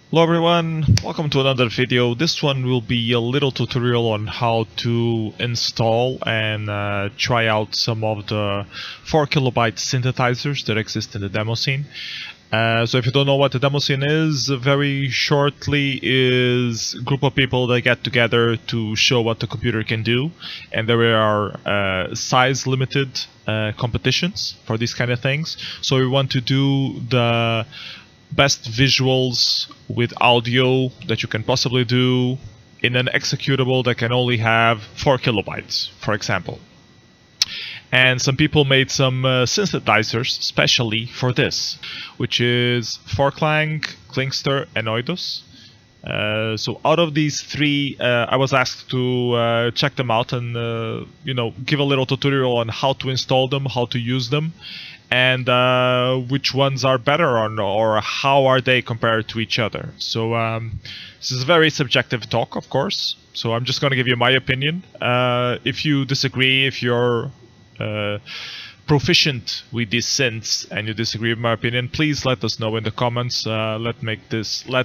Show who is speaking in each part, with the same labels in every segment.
Speaker 1: Hello everyone, welcome to another video. This one will be a little tutorial on how to install and try out some of the 4KB synthesizers that exist in the demo scene. So if you don't know what the demo scene is, very shortly is a group of people that get together to show what the computer can do, and there are size limited competitions for these kind of things. So we want to do the best visuals with audio that you can possibly do in an executable that can only have 4KB, for example. And some people made some synthesizers specially for this, which is 4klang, Clinkster and Oidos. So out of these three, I was asked to check them out and give a little tutorial on how to install them, how to use them, and which ones are better or how are they compared to each other. So this is a very subjective talk, of course, so I'm just going to give you my opinion. If you disagree, if you're proficient with these synths and you disagree with my opinion, please let us know in the comments. Let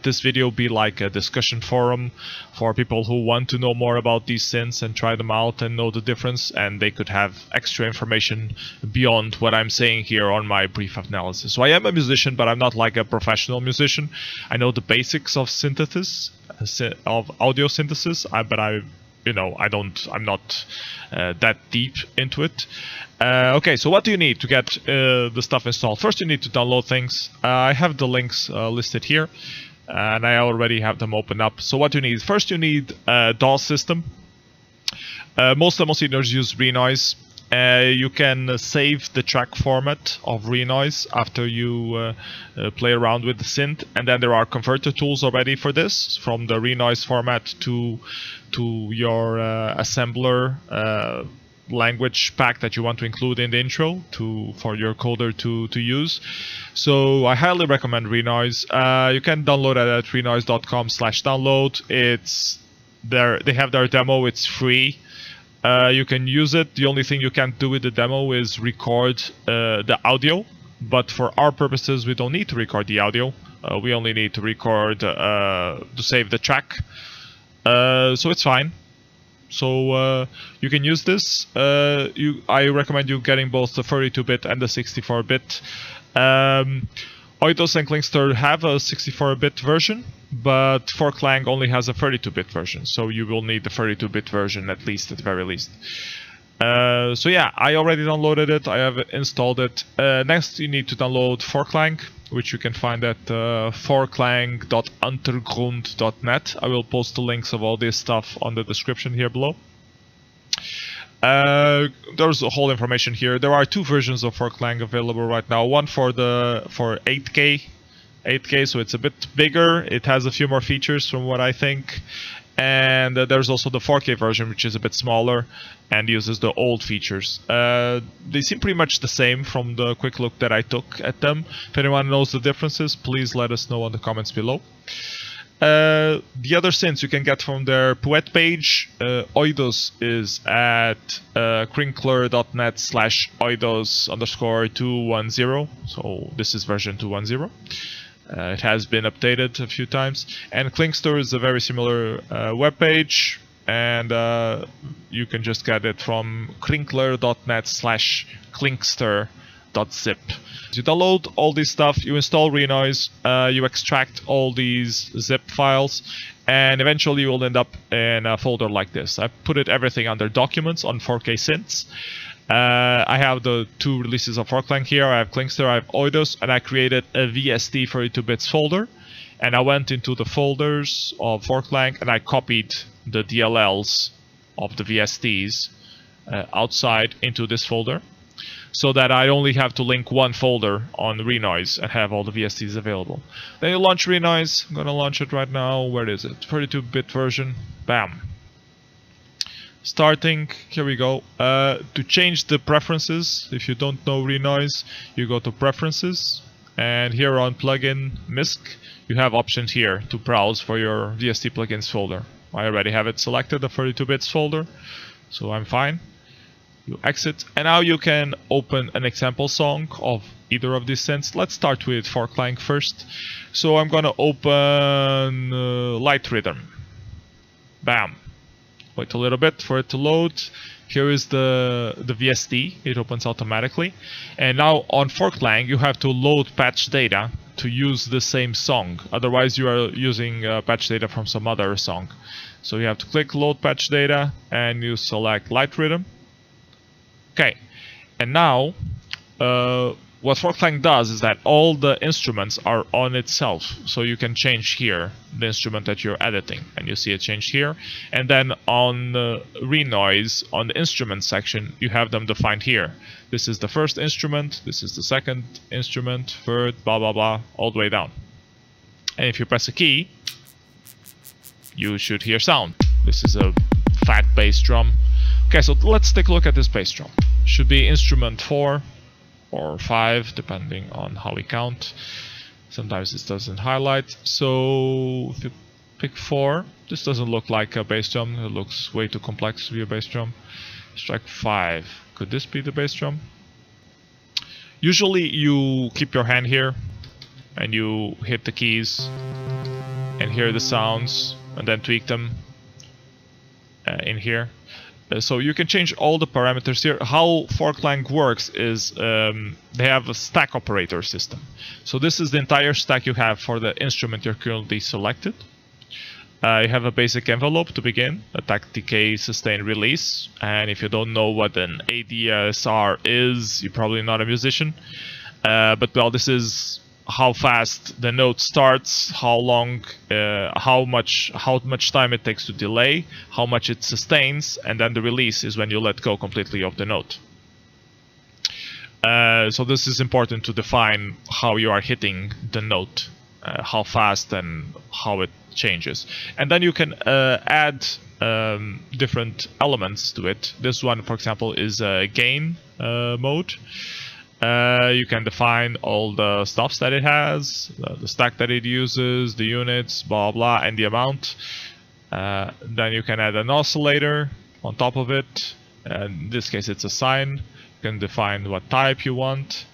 Speaker 1: this video be like a discussion forum for people who want to know more about these synths and try them out and know the difference, and they could have extra information beyond what I'm saying here on my brief analysis. So I am a musician, but I'm not like a professional musician. I know the basics of synthesis, of audio synthesis, but I'm not that deep into it. Okay, so what do you need to get the stuff installed? First, you need to download things. I have the links listed here, and I already have them open up. So what do you need? First, you need a DAW system. Most democeners use Renoise. You can save the track format of Renoise after you play around with the synth, and then there are converter tools already for this, from the Renoise format to your assembler language pack that you want to include in the intro for your coder to use. So I highly recommend Renoise. You can download it at renoise.com/download. It's there. They have their demo. It's free. You can use it. The only thing you can't do with the demo is record the audio, but for our purposes we don't need to record the audio. We only need to record to save the track, so it's fine. So you can use this. I recommend you getting both the 32-bit and the 64-bit. Oidos and Clinkster have a 64-bit version, but 4klang only has a 32-bit version, so you will need the 32-bit version at least, at the very least. So yeah, I already downloaded it, I have installed it. Next you need to download 4klang, which you can find at 4klang.untergrund.net. I will post the links of all this stuff on the description here below. There's a whole information here. There are two versions of 4klang available right now. One for 8K, so it's a bit bigger. It has a few more features from what I think. And there's also the 4K version, which is a bit smaller and uses the old features. They seem pretty much the same from the quick look that I took at them. If anyone knows the differences, please let us know in the comments below. The other synths you can get from their Webpage. Oidos is at crinkler.net/oidos_210. So this is version 210. It has been updated a few times. And Clinkster is a very similar webpage, and you can just get it from crinkler.net/clinkster.zip. You download all this stuff, you install Renoise, you extract all these zip files, and eventually you will end up in a folder like this. I put everything under documents on 4K synths. I have the two releases of 4klang here. I have Clinkster, I have Oidos, and I created a VST 32-bits folder. And I went into the folders of 4klang and I copied the DLLs of the VSTs outside into this folder, so that I only have to link one folder on Renoise and have all the VSTs available. Then you launch Renoise. I'm gonna launch it right now. Where is it? 32-bit version. Bam. Starting, here we go. To change the preferences, if you don't know Renoise, you go to Preferences, and here on Plugin MISC, you have options here to browse for your VST plugins folder. I already have it selected, the 32-bits folder, so I'm fine. You exit, and now you can open an example song of either of these synths. Let's start with 4klang first. So I'm gonna open light rhythm. Bam. Wait a little bit for it to load. Here is the VST. It opens automatically. And now on 4klang you have to load patch data to use the same song. Otherwise you are using patch data from some other song. So you have to click load patch data and you select light rhythm. Okay, and now what 4klang does is that all the instruments are on itself. So you can change here the instrument that you're editing, and you see it changed here. And then on Renoise, on the instrument section, you have them defined here. This is the first instrument, this is the second instrument, third, blah blah blah, all the way down. And if you press a key, you should hear sound. This is a fat bass drum. Okay, so let's take a look at this bass drum. Should be instrument 4 or 5, depending on how we count. Sometimes this doesn't highlight. So if you pick 4, this doesn't look like a bass drum. It looks way too complex to be a bass drum. Strike 5. Could this be the bass drum? Usually you keep your hand here and you hit the keys and hear the sounds and then tweak them in here. So you can change all the parameters here. How 4klang works is they have a stack operator system. So this is the entire stack you have for the instrument you're currently selected. You have a basic envelope to begin, attack, decay, sustain, release. And if you don't know what an ADSR is, you're probably not a musician. But well, this is how fast the note starts, how long, how much time it takes to delay, how much it sustains, and then the release is when you let go completely of the note. So this is important to define how you are hitting the note, how fast and how it changes. And then you can add different elements to it. This one, for example, is a gain mode. You can define all the stuffs that it has, the stack that it uses, the units, blah blah, and the amount. Then you can add an oscillator on top of it. In this case it's a sine. You can define what type you want.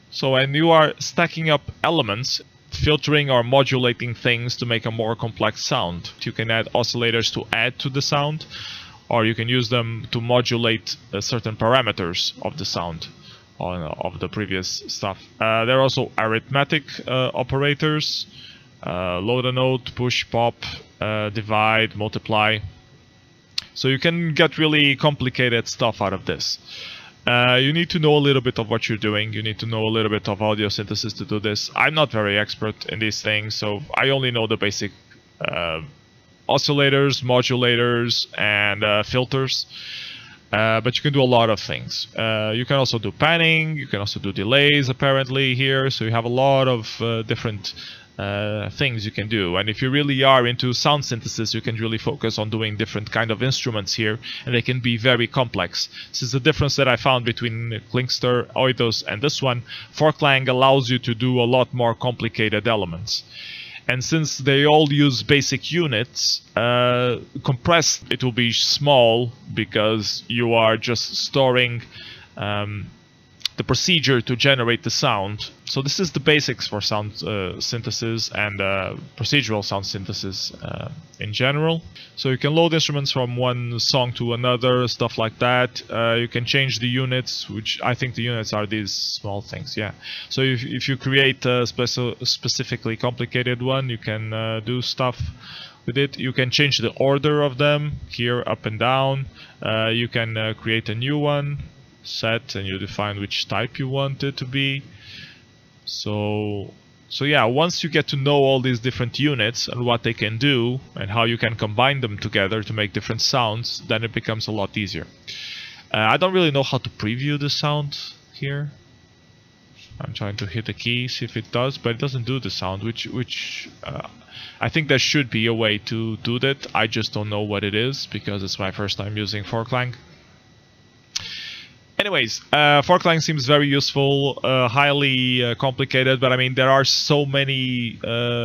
Speaker 1: So when you are stacking up elements, filtering or modulating things to make a more complex sound, you can add oscillators to add to the sound, or you can use them to modulate certain parameters of the sound of the previous stuff. There are also arithmetic operators, load a note, push, pop, divide, multiply. So you can get really complicated stuff out of this. You need to know a little bit of what you're doing. You need to know a little bit of audio synthesis to do this. I'm not very expert in these things, so I only know the basic oscillators, modulators, and filters. But you can do a lot of things. You can also do panning, you can also do delays apparently here, so you have a lot of different things you can do. And if you really are into sound synthesis, you can really focus on doing different kind of instruments here, and they can be very complex. This is the difference that I found between Clinkster, Oidos, and this one. 4klang allows you to do a lot more complicated elements. And since they all use basic units, compressed it will be small because you are just storing the procedure to generate the sound. So this is the basics for sound synthesis and procedural sound synthesis in general. So you can load instruments from one song to another, stuff like that. You can change the units, which I think the units are these small things, yeah. So if you create a specifically complicated one, you can do stuff with it. You can change the order of them, here up and down. You can create a new one, set, and you define which type you want it to be. So yeah, once you get to know all these different units and what they can do and how you can combine them together to make different sounds, then it becomes a lot easier. I don't really know how to preview the sound here. I'm trying to hit the key, see if it does, but it doesn't do the sound, which I think there should be a way to do that. I just don't know what it is because it's my first time using 4klang. Anyways, 4klang seems very useful, highly complicated, but I mean there are so many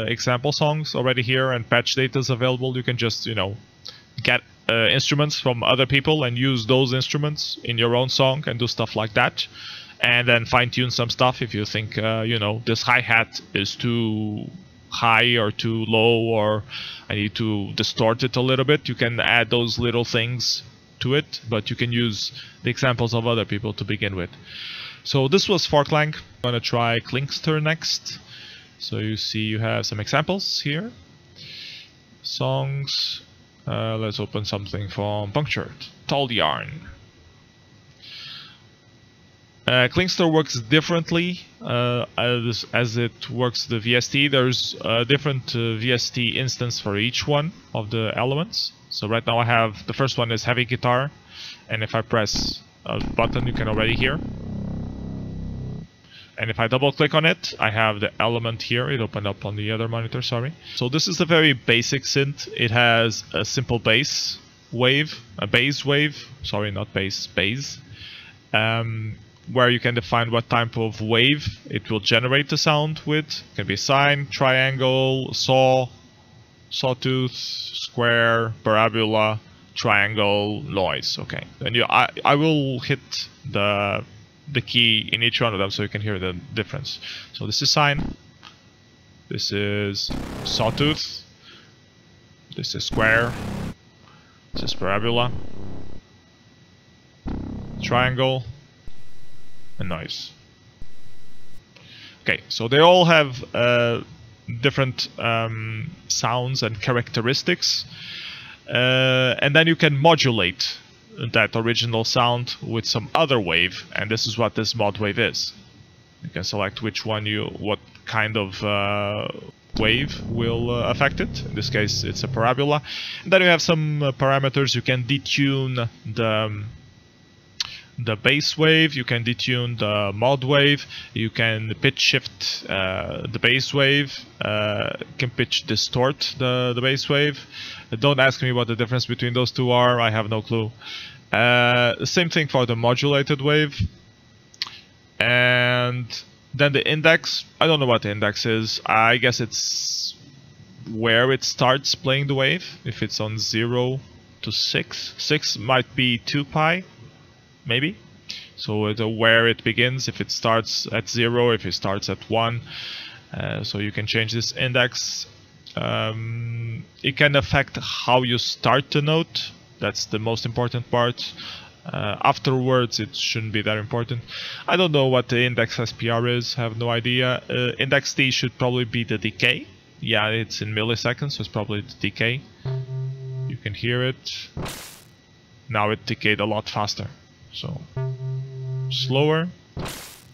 Speaker 1: example songs already here and patch data is available. You can just, you know, get instruments from other people and use those instruments in your own song and do stuff like that. And then fine-tune some stuff if you think, you know, this hi-hat is too high or too low, or I need to distort it a little bit. You can add those little things to it, but you can use the examples of other people to begin with. So this was 4klang. I'm gonna try Clinkster next. So you see you have some examples here. Songs. Let's open something from Punctured. Tall Yarn. Clinkster works differently as it works the VST. There's a different VST instance for each one of the elements. So right now I have, the first one is heavy guitar, and if I press a button you can already hear. And if I double click on it, I have the element here. It opened up on the other monitor, sorry. So this is a very basic synth. It has a simple bass wave, sorry, not bass, bass. Where you can define what type of wave it will generate the sound with. It can be sine, triangle, saw, sawtooth, square, parabola, triangle, noise. Okay, then I will hit the key in each one of them so you can hear the difference. So this is sine, this is sawtooth, this is square, this is parabola, triangle, and noise. Okay, so they all have different sounds and characteristics, and then you can modulate that original sound with some other wave, and this is what this mod wave is. You can select which one what kind of wave will affect it. In this case it's a parabola. And then you have some parameters. You can detune the bass wave, you can detune the mod wave, you can pitch shift the bass wave, can pitch distort the bass wave. Don't ask me what the difference between those two are, I have no clue. Same thing for the modulated wave. And then the index, I don't know what the index is. I guess it's where it starts playing the wave. If it's on 0 to 6, 6 might be 2 pi. Maybe. So where it begins, if it starts at 0, if it starts at 1. So you can change this index. It can affect how you start the note. That's the most important part. Afterwards it shouldn't be that important. I don't know what the index SPR is, I have no idea. Index T should probably be the decay. Yeah, it's in milliseconds, so it's probably the decay. You can hear it. Now it decayed a lot faster. So slower,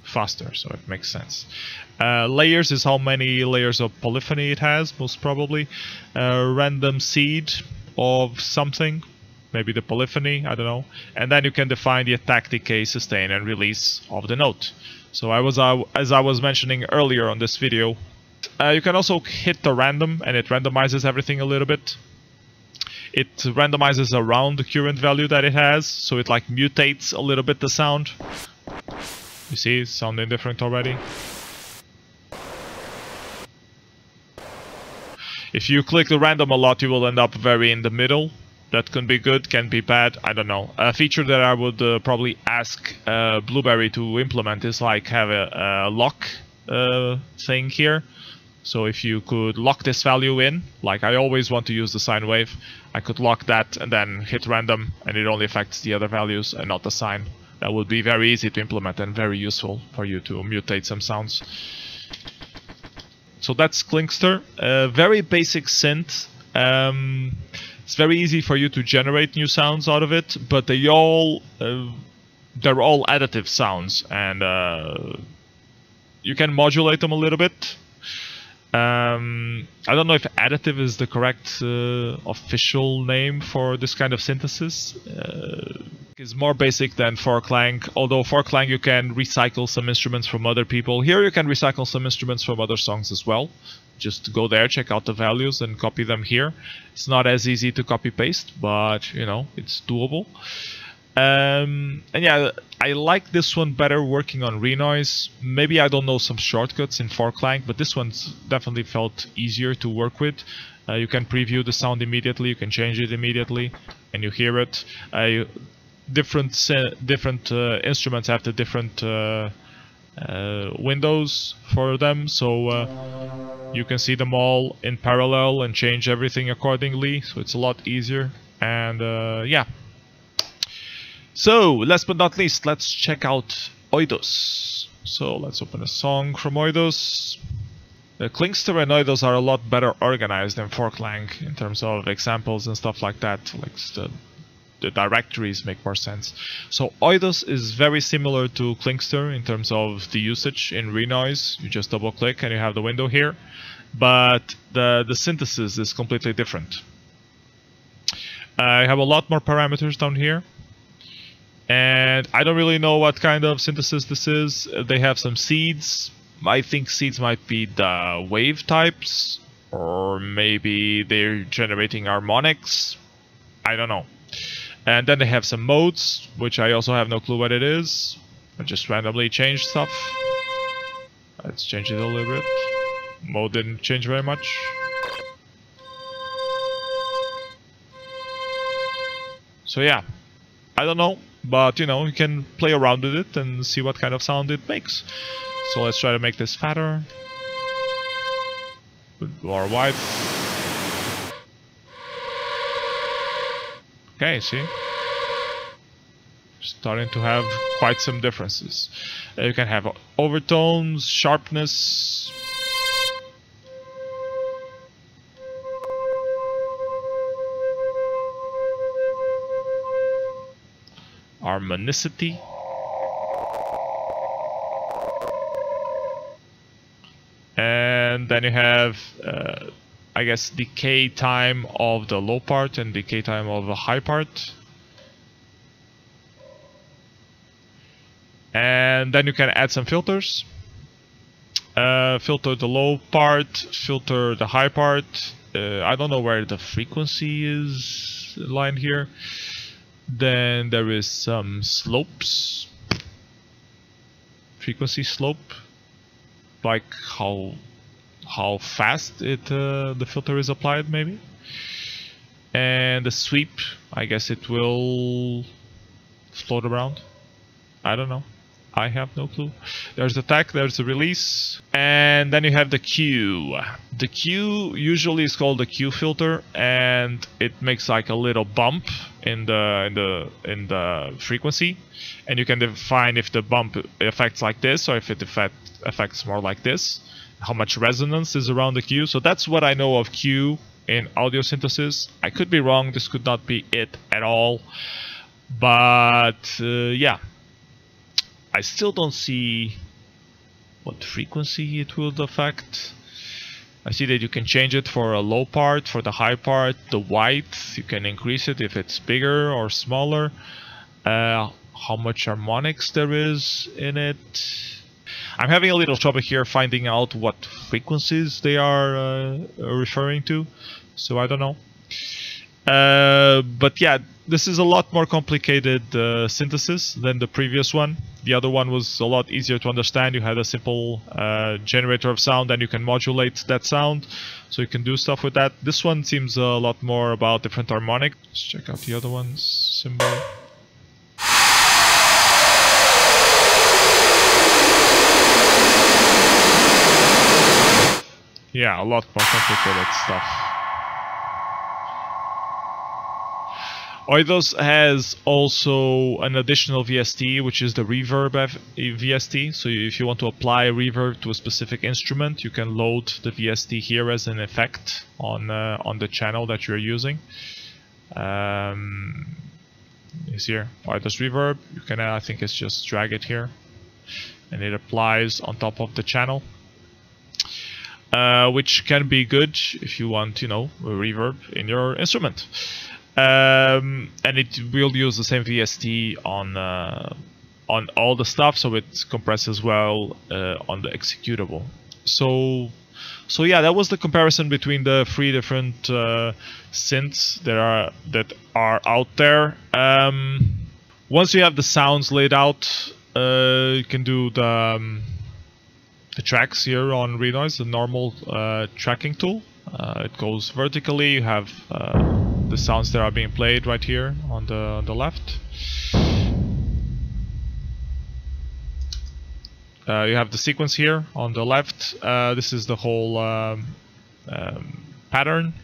Speaker 1: faster, so it makes sense. Layers is how many layers of polyphony it has, most probably. Random seed of something, maybe the polyphony, I don't know. And then you can define the attack, decay, sustain, and release of the note. So as I was mentioning earlier on this video, you can also hit the random, and it randomizes everything a little bit. It randomizes around the current value that it has, so it like mutates a little bit the sound. You see, it's sounding different already. If you click the random a lot, you will end up very in the middle. That can be good, can be bad, I don't know. A feature that I would probably ask Blueberry to implement is like have a lock thing here. So if you could lock this value in, like I always want to use the sine wave, I could lock that and then hit random, and it only affects the other values and not the sine. That would be very easy to implement and very useful for you to mutate some sounds. So that's Clinkster, a very basic synth. It's very easy for you to generate new sounds out of it, but they're all additive sounds, and you can modulate them a little bit. I don't know if additive is the correct official name for this kind of synthesis. It's more basic than 4klang, although 4klang you can recycle some instruments from other people. Here you can recycle some instruments from other songs as well. Just go there, check out the values and copy them here. It's not as easy to copy paste, but you know, it's doable. And yeah, I like this one better working on Renoise. Maybe I don't know some shortcuts in 4klang, but this one's definitely felt easier to work with. You can preview the sound immediately, you can change it immediately, and you hear it. Different instruments have the different windows for them, so you can see them all in parallel and change everything accordingly, so it's a lot easier. And yeah. So last but not least, let's check out Oidos. So let's open a song from Oidos. The Clinkster and Oidos are a lot better organized than 4klang in terms of examples and stuff like that. Like the directories make more sense. So Oidos is very similar to Clinkster in terms of the usage in Renoise. You just double click and you have the window here. But the synthesis is completely different. I have a lot more parameters down here. And I don't really know what kind of synthesis this is. They have some seeds. I think seeds might be the wave types, or maybe they're generating harmonics. I don't know. And then they have some modes, which I also have no clue what it is. I just randomly change stuff. Let's change it a little bit. Mode didn't change very much. So yeah, I don't know, but you know, you can play around with it and see what kind of sound it makes. So let's try to make this fatter, more wide. Okay, see? Starting to have quite some differences. You can have overtones, sharpness. Harmonicity. And then you have, I guess, decay time of the low part and decay time of the high part. And then you can add some filters. Filter the low part, filter the high part. I don't know where the frequency is lined here. Then there is some slopes. Frequency slope. Like how fast the filter is applied, maybe. And the sweep, I guess it will float around. I don't know. I have no clue. There's attack, there's a release, and then you have the Q. The Q usually is called the Q filter, and it makes like a little bump in the frequency, and you can define if the bump affects like this or if it affects more like this. How much resonance is around the Q. So that's what I know of Q in audio synthesis. I could be wrong. This could not be it at all. But yeah. I still don't see what frequency it will affect. I see that you can change it for a low part, for the high part, the width. You can increase it if it's bigger or smaller. How much harmonics there is in it. I'm having a little trouble here finding out what frequencies they are referring to. So I don't know. But yeah, this is a lot more complicated synthesis than the previous one. The other one was a lot easier to understand. You had a simple generator of sound and you can modulate that sound. So you can do stuff with that. This one seems a lot more about different harmonics. Let's check out the other ones. Symbol. Yeah, a lot more complicated stuff. Oidos has also an additional VST, which is the reverb VST. So if you want to apply reverb to a specific instrument, you can load the VST here as an effect on the channel that you're using. Is here Oidos reverb. You can, I think it's just drag it here, and it applies on top of the channel. Which can be good if you want, you know, a reverb in your instrument. And it will use the same VST on all the stuff, so it compresses well on the executable. So yeah, that was the comparison between the 3 different synths that are out there. Once you have the sounds laid out, you can do the tracks here on Renoise, the normal tracking tool. It goes vertically. You have the sounds that are being played right here on the left. You have the sequence here on the left. This is the whole pattern.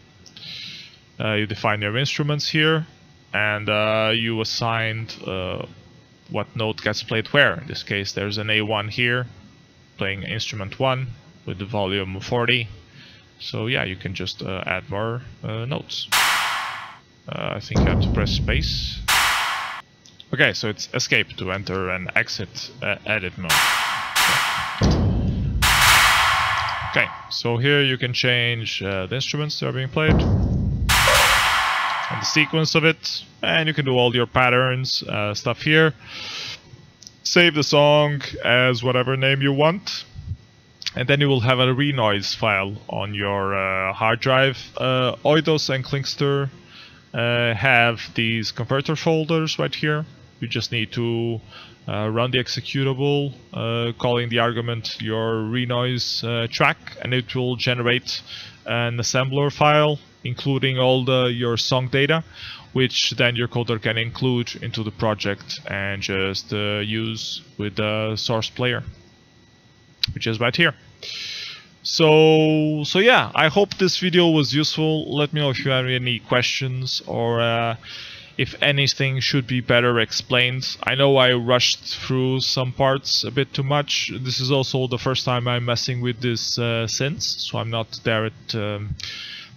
Speaker 1: You define your instruments here, and you assigned what note gets played where. In this case, there's an A1 here, playing instrument 1 with the volume 40. So yeah, you can just add more notes. I think you have to press space. Okay, so it's escape to enter and exit edit mode. Okay, so here you can change the instruments that are being played and the sequence of it, and you can do all your patterns stuff here. Save the song as whatever name you want, and then you will have a Renoise file on your hard drive. Oidos and Clinkster have these converter folders right here. You just need to run the executable, calling the argument your Renoise track, and it will generate an assembler file including all your song data, which then your coder can include into the project and just use with the source player, which is right here. So yeah, I hope this video was useful. Let me know if you have any questions, or if anything should be better explained. I know I rushed through some parts a bit too much. This is also the first time I'm messing with this synths, so I'm not that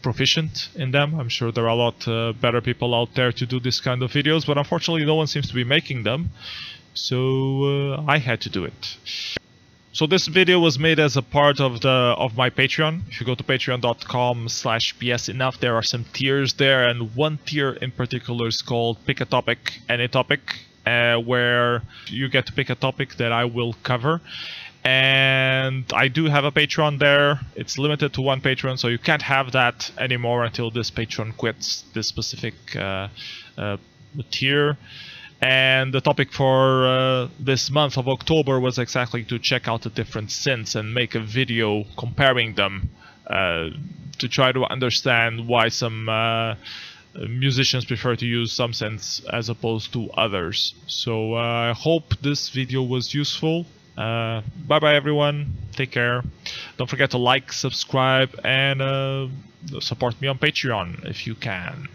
Speaker 1: proficient in them. I'm sure there are a lot better people out there to do this kind of videos, but unfortunately no one seems to be making them, so I had to do it. So this video was made as a part of my Patreon. If you go to patreon.com/bsenough, there are some tiers there, and one tier in particular is called Pick a Topic, Any Topic, where you get to pick a topic that I will cover. And I do have a Patreon there. It's limited to one patron, so you can't have that anymore until this patron quits this specific tier. And the topic for this month of October was exactly to check out the different synths and make a video comparing them to try to understand why some musicians prefer to use some synths as opposed to others. So I hope this video was useful. Bye bye everyone, take care. Don't forget to like, subscribe, and support me on Patreon if you can.